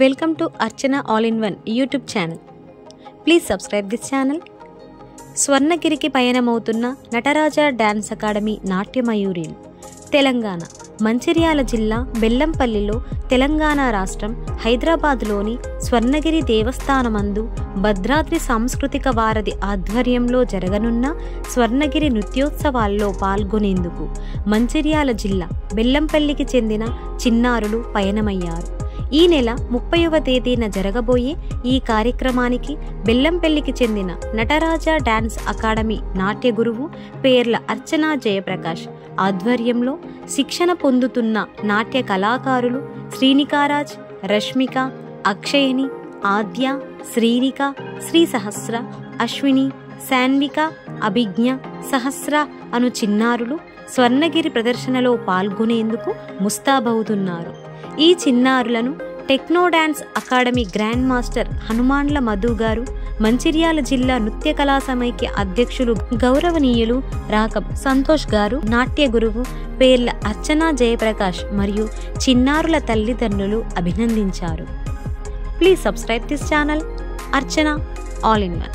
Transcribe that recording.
Welcome to Archana All-in-One YouTube channel. Please subscribe this channel. స్వర్ణగిరికి పయనమవుతున్న Nataraja dance academy నాట్యమయూరిలు. తెలంగాణ మంచిర్యాల జిల్లా బెల్లంపల్లిలో తెలంగాణ రాష్ట్రం హైదరాబాద్లోని స్వర్ణగిరి దేవస్థానమందు భద్రాద్రి సాంస్కృతిక వారధి ఆధ్వర్యంలో జరగనున్న స్వర్ణగిరి నృత్యోత్సవాల్లో పాల్గొనేందుకు మంచిర్యాల జిల్లా బెల్లంపల్లికి చెందిన చిన్నారులు పయనమయ్యారు. ఈ నెల 30వ తేదీన జరగబోయే ఈ కార్యక్రమానికి బెల్లంపల్లికి చెందిన నటరాజ డాన్స్ అకాడమీ నాట్య గురువు పేర్ల అర్చనా జయప్రకాష్ ఆధ్వర్యంలో శిక్షణ పొందుతున్న నాట్య కళాకారులు శ్రీనికారాజ్, రష్మిక, అక్షయని, ఆద్య, శ్రీనిక, శ్రీ సహస్ర, అశ్విని, శాన్విక, అభిజ్ఞ, సహస్ర అను చిన్నారులు స్వర్ణగిరి ప్రదర్శనలో పాల్గొనేందుకు ముస్తాబవుతున్నారు. ఈ చిన్నారులను techno dance academy grand master Hanumanla Madhu గారు, మంచిర్యాల జిల్లా నృత్య కళా సమైక్య అధ్యక్షులు గౌరవనీయులు రాకం సంతోష్ గారు, నాట్య గురువు పేర్ల అర్చనా జయప్రకాష్ మరియు చిన్నారుల తల్లిదండ్రులు అభినందించారు. Please subscribe this channel Archana all in one.